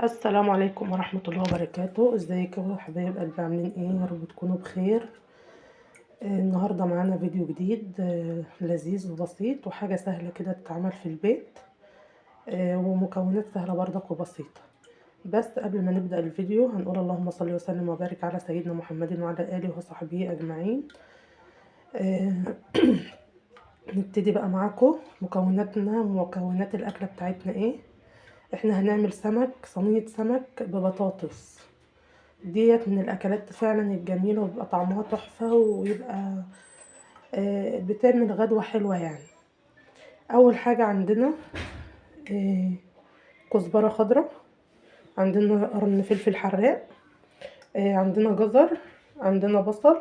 السلام عليكم ورحمة الله وبركاته. ازيكم يا حبايب قلبي؟ عاملين ايه؟ يا رب تكونوا بخير. النهاردة معانا فيديو جديد لذيذ وبسيط وحاجة سهلة كده تتعمل في البيت. ومكونات سهلة برضك وبسيطة. بس قبل ما نبدأ الفيديو هنقول اللهم صل وسلم وبارك على سيدنا محمد وعلى آله وصحبه أجمعين. آه، نبتدي بقى معاكم مكونات الأكلة بتاعتنا ايه. احنا هنعمل صينية سمك ببطاطس. ديت من الاكلات فعلا الجميله وبيبقى طعمها تحفه ويبقى بتعمل غدوه حلوه يعني. اول حاجه عندنا آه، كزبره خضراء، عندنا قرن فلفل حراق، عندنا جزر، عندنا بصل،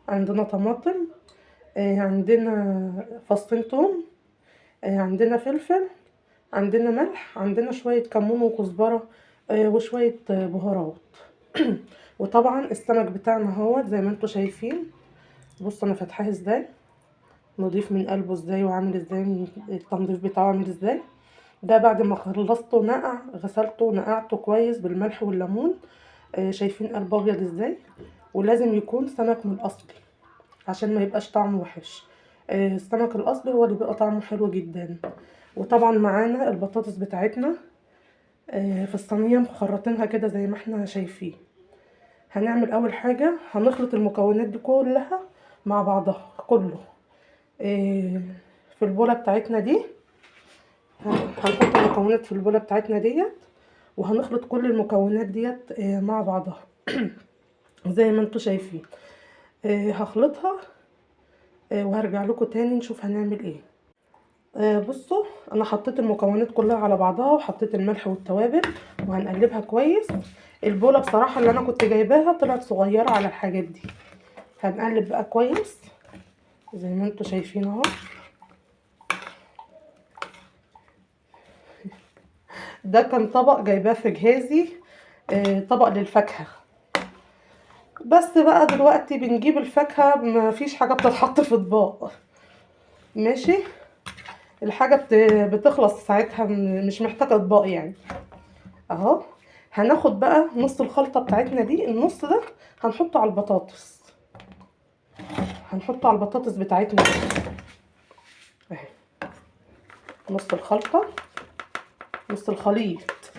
عندنا طماطم، عندنا فصين توم، عندنا فلفل، عندنا ملح، عندنا شويه كمون وكزبره، وشويه بهارات. وطبعا السمك بتاعنا هو زي ما انتم شايفين. بص انا فاتحاه ازاي، نضيف من قلبه ازاي وعامل ازاي، التنظيف بتاعه عامل ازاي. ده بعد ما خلصته نقع، غسلته ونقعته كويس بالملح والليمون. شايفين قلبه ابيض ازاي. ولازم يكون سمك من الاصلي عشان ما يبقاش طعمه وحش. السمك الاصلي هو اللي بيبقى طعمه حلو جدا. وطبعا معانا البطاطس بتاعتنا في الصينيه مخرطينها كده زي ما احنا شايفين. هنعمل اول حاجه هنخلط المكونات دي كلها مع بعضها كله في البولة بتاعتنا دي. هنحط المكونات في البولة بتاعتنا ديت، وهنخلط كل المكونات ديت مع بعضها زي ما انتوا شايفين. هخلطها وهرجع لكم تاني نشوف هنعمل ايه. بصوا انا حطيت المكونات كلها على بعضها وحطيت الملح والتوابل وهنقلبها كويس. البولة بصراحة اللي انا كنت جايباها طلعت صغيرة على الحاجات دي. هنقلب بقى كويس زي ما انتوا شايفين اهو. ده كان طبق جايباه في جهازي، طبق للفاكهة. بس بقى دلوقتي بنجيب الفاكهة مفيش حاجة بتتحط في اطباق. ماشي، الحاجة بتخلص ساعتها، مش محتاجة اطباق يعني. اهو هناخد بقى نص الخلطة بتاعتنا دي، النص ده هنحطه على البطاطس. هنحطه على البطاطس بتاعتنا اهي. نص الخلطة، نص الخليط،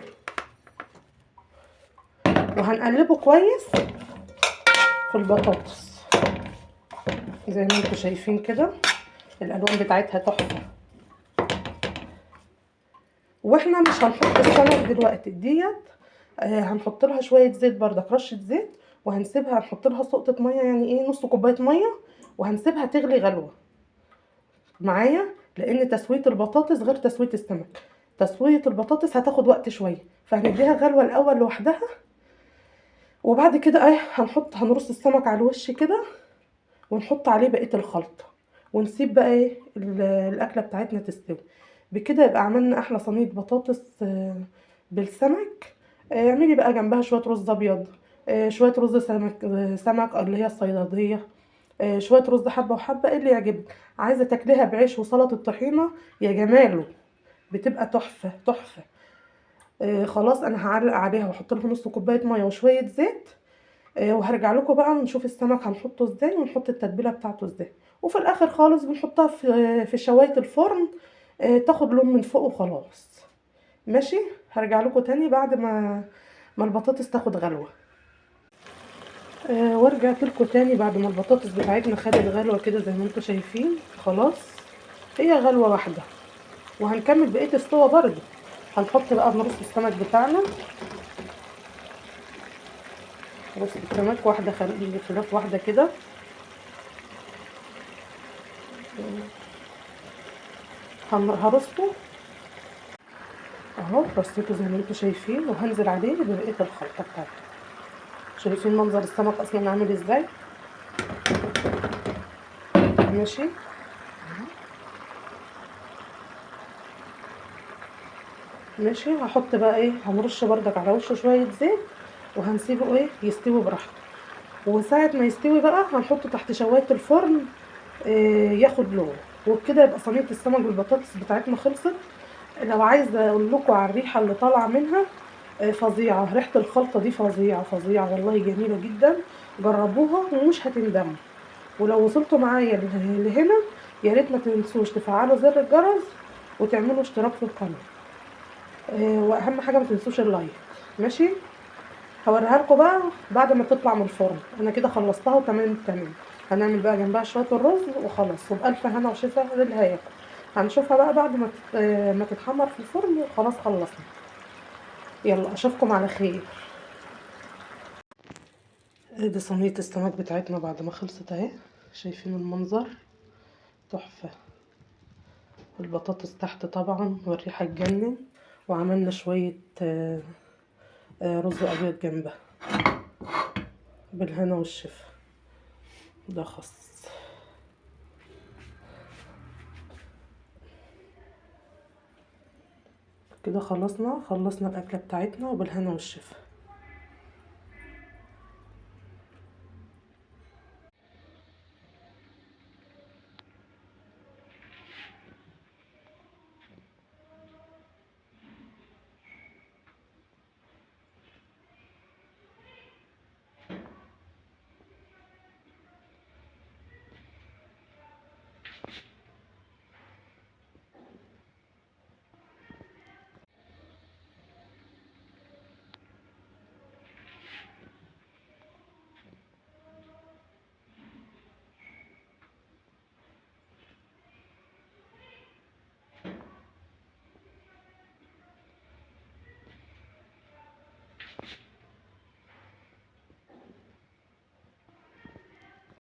وهنقلبه كويس في البطاطس زي ما انتوا شايفين كده. الالوان بتاعتها تحفه. واحنا مش هنحط السمك دلوقتي ديت. هنحط لها شويه زيت بردك، رشه زيت، وهنسيبها. هنحط لها سقطه ميه، يعني ايه، نص كوبايه ميه، وهنسيبها تغلي غلوه معايا. لان تسويه البطاطس غير تسويه السمك. تسويه البطاطس هتاخد وقت شويه، فهنديها غلوه الاول لوحدها. وبعد كده هنرص السمك على الوش كده، ونحط عليه بقيه الخلطه، ونسيب بقى الاكله بتاعتنا تستوي. بكده يبقى عملنا احلى صينيه بطاطس بالسمك. اعملي بقى جنبها شويه رز ابيض، شويه رز سمك اللي هي الصياديه، شويه رز حبه وحبه اللي يعجبك. عايزه تاكليها بعيش وسلطه طحينه يا جماله، بتبقى تحفه تحفه. خلاص انا هعلق عليها واحط لها نص كوبايه ميه وشويه زيت. وهرجع لكم بقى نشوف السمك هنحطه ازاي ونحط التتبيله بتاعته ازاي. وفي الاخر خالص بنحطها في شوايه الفرن، تاخد لون من فوق وخلاص. ماشي، هرجع لكم تاني بعد ما البطاطس تاخد غلوه. ورجعت لكم تاني بعد ما البطاطس بتاعتنا خدت غلوه كده زي ما انتم شايفين. خلاص هي غلوه واحده، وهنكمل بقيه السوا برضه. هنحط بقى نرص السمك بتاعنا. نرص السمك واحده خلاف واحده كده. هرصه اهو، رصيته زي ما انتم شايفين، وهنزل عليه ببقيه الخلطه بتاعته. شايفين منظر السمك اصلا عامل ازاي؟ ماشي، ماشي. هحط بقى ايه، هنرش بردك على وشه شويه زيت، وهنسيبه ايه يستوي براحته. وساعه ما يستوي بقى هنحطه تحت شوايه الفرن ياخد لون. وبكده يبقى صينيه السمك بالبطاطس بتاعتنا خلصت. لو عايزه اقول لكم على الريحه اللي طالعه منها، فظيعة، ريحة الخلطة دي فظيعة فظيعة والله، جميلة جدا. جربوها ومش هتندموا. ولو وصلتوا معايا لهنا، يا ريت ما تنسوش تفعلوا زر الجرس وتعملوا اشتراك في القناة. واهم حاجة ما تنسوش اللايك. ماشي. هوريها لكم بقى بعد ما تطلع من الفرن. انا كده خلصتها وتمام التمام. هنعمل بقى جنبها شويه الرز وخلاص، وبألف هنا وشفا للي هياكل. هنشوفها بقى بعد ما تتحمر في الفرن وخلاص خلصنا. يلا اشوفكم على خير. دي صينيه السمك بتاعتنا بعد ما خلصت اهي. شايفين المنظر؟ تحفه. البطاطس تحت طبعا والريحه تجنن. وعملنا شويه رز ابيض جنبها. بالهنا والشفا. ده خص. كده خلصنا الأكلة بتاعتنا وبالهنا والشفا.